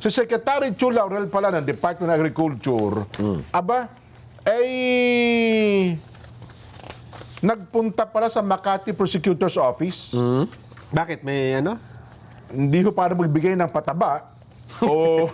si Secretary Chu Laurel pala ng Department of Agriculture, aba, ay nagpunta pala sa Makati Prosecutor's Office. Bakit? May ano? Hindi ho para magbigay ng pataba o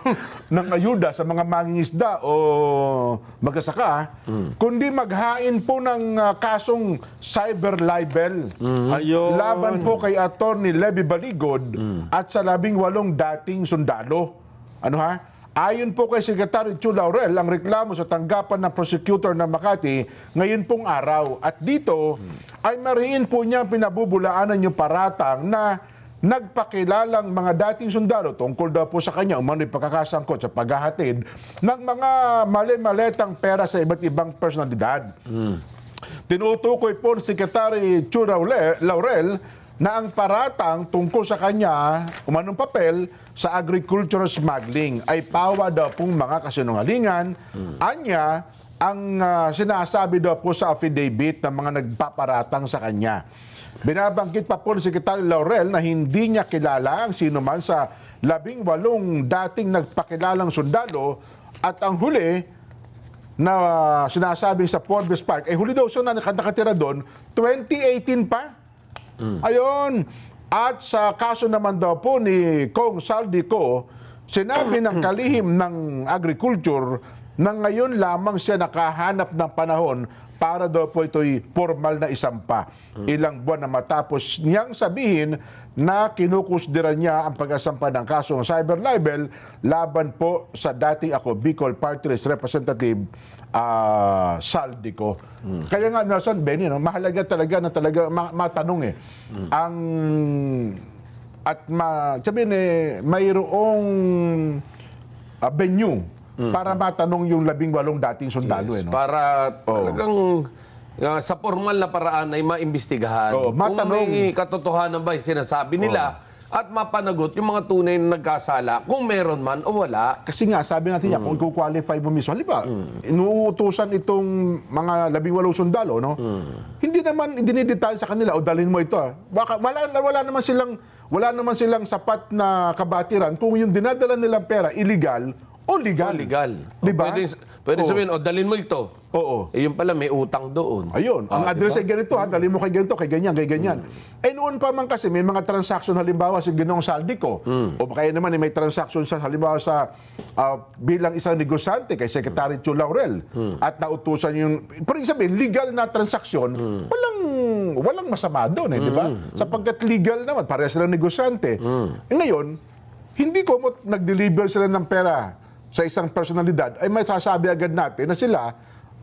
ng ayuda sa mga mangingisda o magsasaka, kundi maghain po ng kasong cyber libel. Ayun. Laban po kay Attorney Levy Baligod at sa 18 dating sundalo. Ano ha? Ayon po kay Secretary Chu Laurel, ang reklamo sa tanggapan ng prosecutor ng Makati ngayon pong araw. At dito ay mariin po niya pinabubulaanan yung paratang na nagpakilalang mga dating sundalo tungkol daw po sa kanya umano'y pagkakasangkot sa paghahatid ng mga mali-maletang pera sa iba't ibang personalidad. Tinutukoy po ni Secretary Chu Laurel na ang paratang tungkol sa kanya, umanong papel sa agricultural smuggling ay pawa daw pong mga kasinungalingan. Anya, ang sinasabi daw po sa affidavit ng mga nagpaparatang sa kanya. Binabanggit pa po ni Secretary Laurel na hindi niya kilala ang sino man sa 18 dating nagpakilalang sundalo at ang huli na sinasabi sa Forbes Park, huli daw siya na nakatira doon, 2018 pa. Ayon, at sa kaso naman daw po ni Kong Saldico, sinabi ng kalihim ng agriculture na ngayon lamang siya nakahanap ng panahon para daw po ito'y formal na isampa. Ilang buwan na matapos niyang sabihin na kinukusdiran niya ang pag-asampa ng kasong cyber libel laban po sa dating ako Bicol Party List Representative Saldico. Kaya nga Nelson, Benny, no, mahalaga talaga na matanong ang at sabihin mayroong venue para matanong yung 18 dating sundalo. Yes, para talagang sa formal na paraan ay maimbestigahan. Kung may katotohanan ba yung sinasabi nila at mapanagot yung mga tunay na nagkasala, kung meron man o wala. Kasi nga, sabi natin kung qualify mo mismo, halimbawa, inuutusan itong mga 18 sundalo, no? Hindi naman idinidetalye sa kanila, o dalhin mo ito. Baka, wala naman silang sapat na kabatiran kung yung dinadala nilang pera, illegal o legal. Diba? Pwede sabihin, dalhin mo ito. Oo. Yung pala, may utang doon. Ayun. Ang address ay ganito, dalhin mo kay ganito, kay ganyan, kay ganyan. Noon pa man kasi, may mga transaction, halimbawa sa Ginoong Saldico, o kaya naman may transaction sa, halimbawa sa bilang isang negosyante kay Secretary Chu Laurel, at nautusan yung, pero sabihin, legal na transaksyon, walang masama doon, di ba? Sapagkat legal naman, pareha silang negosyante. Ngayon, hindi ko nag-deliver sila ng pera sa isang personalidad, ay may sasabi agad natin na sila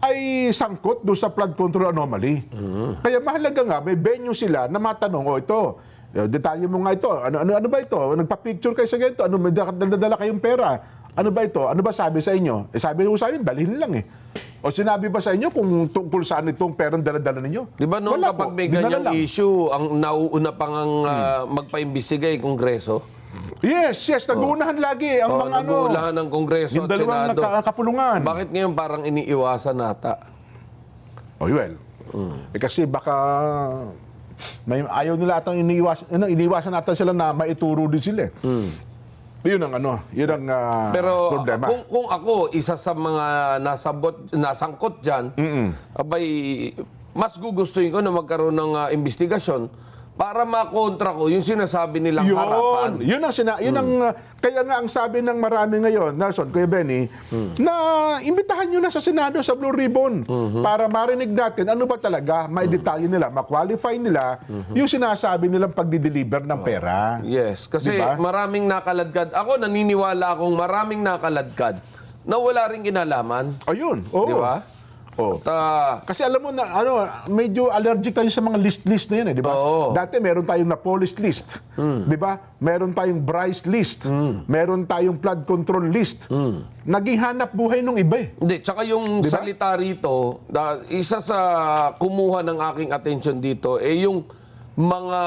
ay sangkot doon sa flood control anomaly. Kaya mahalaga nga, may venue sila na matanong, ito, detalye mo nga ito, ano ba ito? Nagpa-picture kayo sa ganito, may dala kayong pera, ano ba ito? Ano ba sabi sa inyo? Sabi ko sa amin, dalhin lang O sinabi ba sa inyo kung tungkol saan itong perang dala-dala ninyo? Di ba noon kapag may ganyang issue, ang nauuna pang magpa-imbestiga yung Kongreso? Yes, naguunahan lagi ang mga naguunahan ng Kongreso yung at Senado. dalawang nakakapulungan. Bakit ngayon parang iniiwasan nata? Kasi baka ayaw nila atang iniiwasan natin sila na maituro din sila. Yun ang pero problema. Kung ako isa sa mga nasangkot diyan, abay mas gugustuhin ko na magkaroon ng investigasyon para makontra ko yung sinasabi nilang harapan. Yun ang kaya nga ang sabi ng marami ngayon, Nelson, Kuya Benny, na imbitahan nyo na sa Senado sa Blue Ribbon para marinig natin ano ba talaga, maidetalye nila, ma-qualify nila yung sinasabi nilang pagdi-deliver ng pera. Yes, kasi maraming nakaladkad. Ako naniniwala akong maraming nakaladkad na wala ring kinalaman. Ayun. Di ba? Kasi alam mo na medyo allergic tayo sa mga list na yan, di ba? Dati meron tayong Napolis list, di ba? Meron tayong Bryce list, meron tayong flood control list. Naging hanap buhay nung iba Hindi, tsaka yung salita rito, isa sa kumuha ng aking attention dito yung mga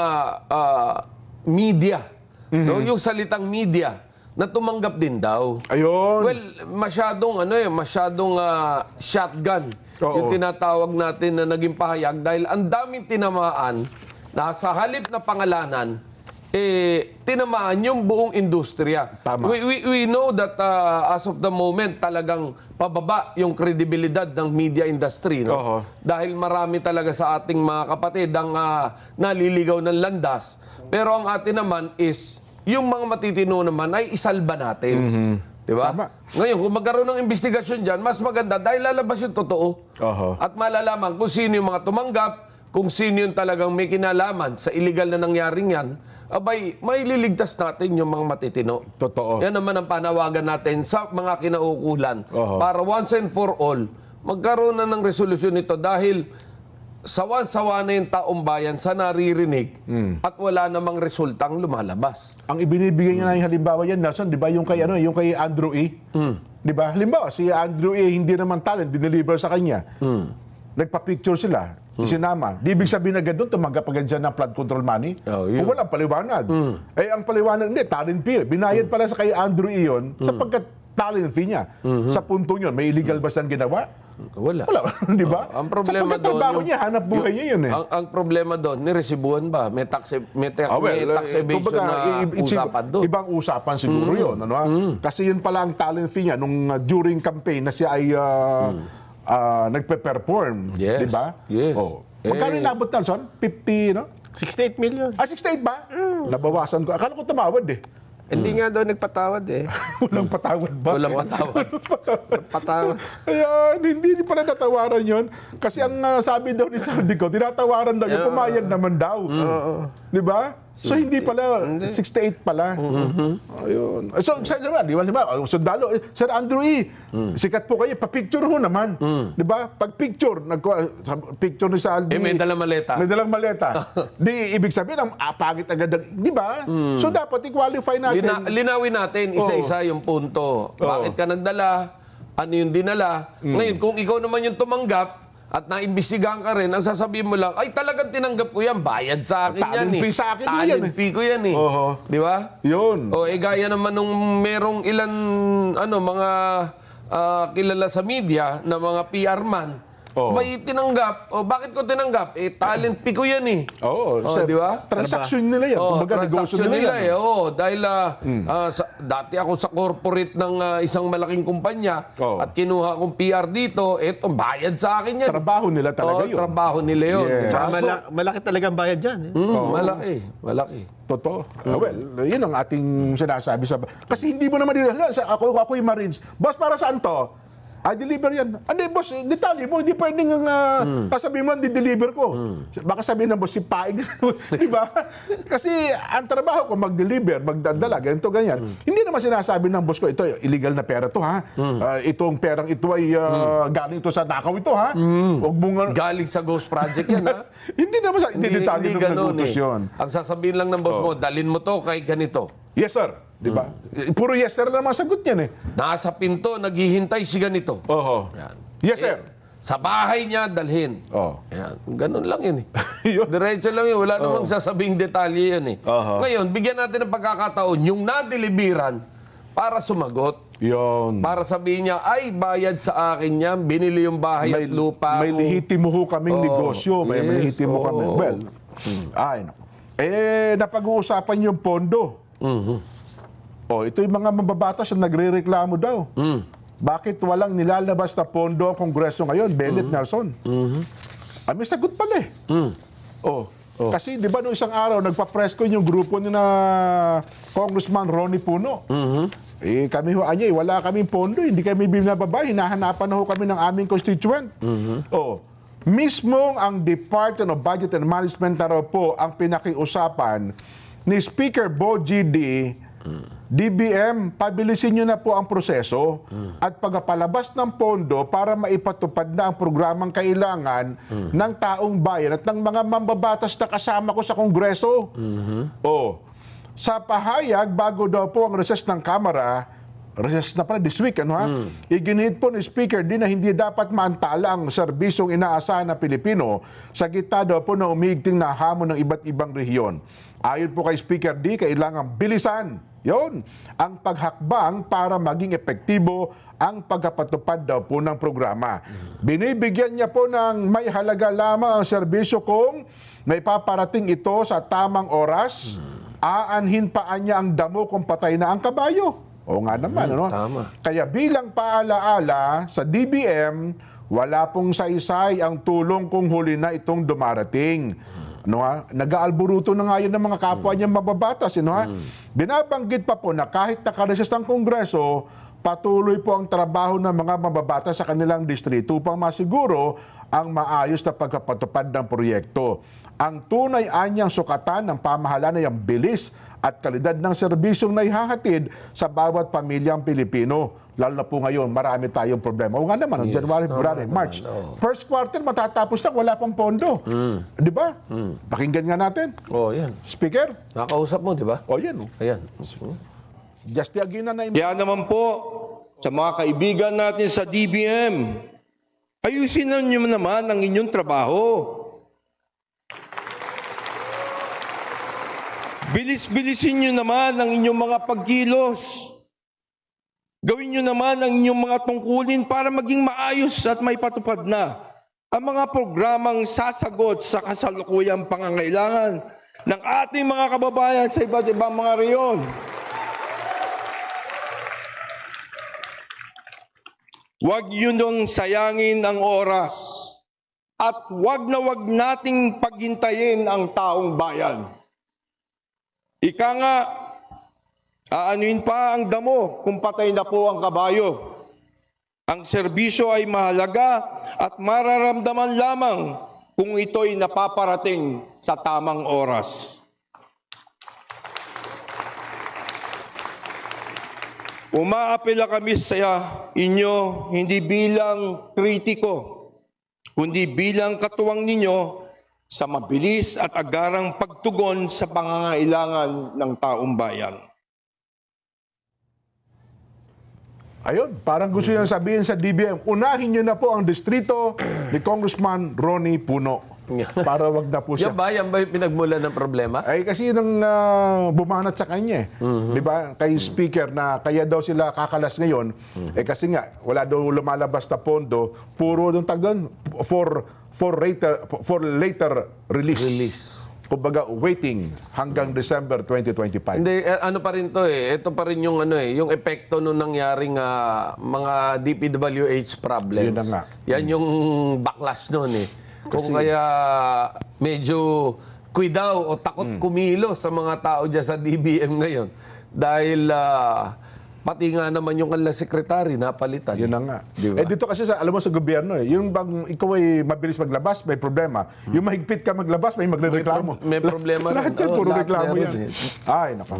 media, no? Yung salitang media na tumanggap din daw. Ayun. Well, masyadong shotgun yung tinatawag natin na naging pahayag dahil ang daming tinamaan na sa halip na pangalanan, tinamaan yung buong industriya. Tama. We know that as of the moment, talagang pababa yung kredibilidad ng media industry. No? Oho. Dahil marami talaga sa ating mga kapatid ang naliligaw ng landas. Pero ang atin naman is, yung mga matitino naman ay isalba natin. Di ba? Tama. Ngayon, kung magkaroon ng investigasyon dyan, mas maganda dahil lalabas yung totoo. Oho. At malalaman kung sino yung mga tumanggap, kung sino yung talagang may kinalaman sa illegal na nangyaring yan, abay, may liligtas natin yung mga matitino. Totoo. Yan naman ang panawagan natin sa mga kinauukulan. Oho. Para once and for all, magkaroon na ng resolusyon nito dahil sawan-sawa na yung taong bayan sa naririnig at wala namang resultang lumalabas. Ang ibinibigay niya na yung halimbawa yan, Nelson, di ba, yung kay, yung kay Andrew E. Di ba? Halimbawa, si Andrew E. hindi naman talent, dineliver sa kanya. Nagpa-picture sila, isinama. Di ibig sabihin agad doon, tumanggap agad siya ng flood control money. Oh, yun. Kung walang paliwanag. Eh, ang paliwanag, hindi, talent fee. Binayad pala sa kay Andrew E. yun, sapagkat talent fee niya. Sa puntong yun, may illegal ba siyang ginawa? Wala. Wala, di ba? Ang problema sapagkat doon, trabaho niya, hanap buhay niya yun eh. Ang problema doon, niresibuhan ba? May tax evasion kumbaga, na usapan doon. Ibang usapan siguro yun. Ano, Kasi yun pala ang talent fee niya nung during campaign na siya ay nagpe-perform. Yes. Di ba? Yes. Oh. Magkano inabot, Nelson? 50, no? 68 million. 68 ba? Nabawasan ko. Akala ko tumawad eh. Hindi nga daw nagpatawad eh. Walang patawad ba? Walang patawad. Patawad. Ayan, hindi pala natawaran yon. Kasi ang sabi daw ni Saldico, tinatawaran daw yung pumayag naman daw. Di ba? So hindi pala, 68 pala. Ayun. So, di ba, sundalo, Sir Andrew E., sikat po kayo, pa-picture ho naman. Di ba? Pag-picture, picture ni Saldi. May dalang maleta. May dalang maleta. Di, ibig sabihin, ang pangit agad. Di ba? So, dapat i-qualify natin. Linawin natin isa-isa yung punto. Bakit ka nagdala? Ano yung dinala? Ngayon, kung ikaw naman yung tumanggap, at naimbestigahan ka rin, ang sasabihin mo lang, ay talagang tinanggap ko yan, bayad sa akin yan Talent eh. fee sa akin Talent yan eh. fee ko yan eh. Oho. Di ba? Yun. O gaya naman nung merong ilan, mga kilala sa media na mga PR man, may tinanggap. O bakit ko tinanggap? Talent fee ko yan eh. Oo. Di ba? Transaction nila yan. Kumbaga, negosyo Transaction nila yan. dahil dati ako sa corporate ng isang malaking kumpanya at kinuha akong PR dito, eto, bayad sa akin yan. Trabaho nila talaga yun. Trabaho nila yun. Yes. Malaki talagang bayad dyan eh. Malaki. Totoo. Well, yun ang ating sinasabi sa... Kasi hindi mo naman dinala. Ako yung Marines. Boss, para saan to? Deliver yan. Hindi, boss, detalye mo. Hindi pwedeng sasabihin mo, di-deliver ko. Baka sabihin ng boss, si Paig. Di ba? Kasi ang trabaho ko, mag-deliver, magdadala, ganito, ganyan. Hindi naman sinasabi ng boss ko, ito, illegal na pera to, ha? Itong perang ito ay galing ito sa nakaw ito, ha? Huwag mong... Galing sa Ghost Project yan, ha? Hindi naman hindi detalye nung nagutos yun. Ang sasabihin lang ng boss mo, dalin mo to kay ganito. Yes, sir. Di ba? Puro yes, sir naman sagot yan eh. Nasa pinto, naghihintay si ganito. Oho. Yan. Yes, sir. Sa bahay niya, dalhin. Oh. Yan. Ganun lang yun eh. Yun. Diretso lang yun. Wala namang sasabing detalye yan eh. Oho. Ngayon, bigyan natin ng pagkakataon yung nadeliveran para sumagot. Yun. Para sabihin niya, ay, bayad sa akin yan. Binili yung bahay at lupa. May lehitimo ho kaming negosyo. May lehitimo kami. Well, napag-uusapan yung pondo. Ito yung mga mababatas na nagre-reklamo daw. Bakit walang nilalabas na pondo ang Kongreso ngayon, Bennett Nelson? May sagot pala eh. Kasi di ba noong isang araw, nagpa-press ko yung grupo ni na Congressman Ronnie Puno. Kami ho, wala kaming pondo, hindi kami binababa, hinahanapan na ho kami ng aming constituent. Mismong ang Department of Budget and Management na raw po ang pinakiusapan ni Speaker Bo G.D. DBM, pabilisin nyo na po ang proseso at pagpalabas ng pondo para maipatupad na ang programang kailangan ng taong bayan at ng mga mambabatas na kasama ko sa Kongreso. Sa pahayag, bago daw po ang recess ng Kamara, recess na pala this week, iginihit po ni Speaker D na hindi dapat maantala ang serbisyong inaasahan ng Pilipino sa gitna daw po na umigting na hamon ng iba't ibang rehiyon. Ayon po kay Speaker D, kailangang bilisan ang paghakbang para maging epektibo ang pagkapatupad daw po ng programa. Binibigyan niya po ng may halaga lamang ang serbisyo kung may paparating ito sa tamang oras Aanhin pa niya ang damo kung patay na ang kabayo. O nga naman, ano? Tama. Kaya bilang paalaala sa DBM, wala pong saysay ang tulong kung huli na itong dumarating. Ano ha? Nag-aalburuto na nga yun ng mga kapwa niya mababatas. Ano ha? Binabanggit pa po na kahit nakaresist ang Kongreso, patuloy po ang trabaho ng mga mababatas sa kanilang distrito upang masiguro ang maayos na pagpapatupad ng proyekto. Ang tunay anyang sukatan ng pamahalaan ay ang bilis at kalidad ng serbisyong naihahatid sa bawat pamilyang Pilipino. Lalo na po ngayon, marami tayong problema. O nga naman, Yes, January, February, tama March. naman, First quarter, matatapos na, wala pang pondo. Di ba? Pakinggan nga natin. Oh, yan. Speaker? Nakausap mo, di ba? O yan. Ayan. Just Aguina na Kaya naman po, sa mga kaibigan natin sa DBM, ayusin na niyo naman ang inyong trabaho. Bilis-bilisin niyo naman ang inyong mga pagkilos. Gawin niyo naman ang inyong mga tungkulin para maging maayos at may patupad na ang mga programang sasagot sa kasalukuyang pangangailangan ng ating mga kababayan sa iba't ibang mga reyon. Huwag yun nung sayangin ang oras at huwag na huwag nating paghintayin ang taong bayan. Ika nga, aanuin pa ang damo kung patay na po ang kabayo. Ang serbisyo ay mahalaga at mararamdaman lamang kung ito'y napaparating sa tamang oras. Umaapela kami sa inyo hindi bilang kritiko, kundi bilang katuwang ninyo sa mabilis at agarang pagtugon sa pangangailangan ng taong bayan. Ayun, parang gusto niya sabihin sa DBM, unahin niyo na po ang distrito ni Congressman Ronnie Puno. Para wag na po siya. Yan ba yung pinagmulan ng problema? Ay kasi nang bumanat sa kanya, di ba? Kay speaker na kaya daw sila kakalas ngayon, kasi nga wala daw lumalabas na pondo, puro yung tag doon for later release. Kumbaga waiting hanggang December 2025. Hindi, ano pa rin to eh. Ito pa rin yung yung epekto nung nangyaring mga DPWH problems. Yun na nga. Yan yung backlash noon eh. Kung kaya medyo kuidaw o takot kumilos sa mga tao dyan sa DBM ngayon. Dahil pati nga naman yung kanila sekretary napalitan. Yun na nga. Diba? Eh dito kasi alam mo sa gobyerno yung bang ikaw ay mabilis maglabas, may problema. Yung mahigpit ka maglabas, may magrereklamo. May problema rin. Lahat yan, Oo, puro lahat reklamo meron yan. Ay, nako.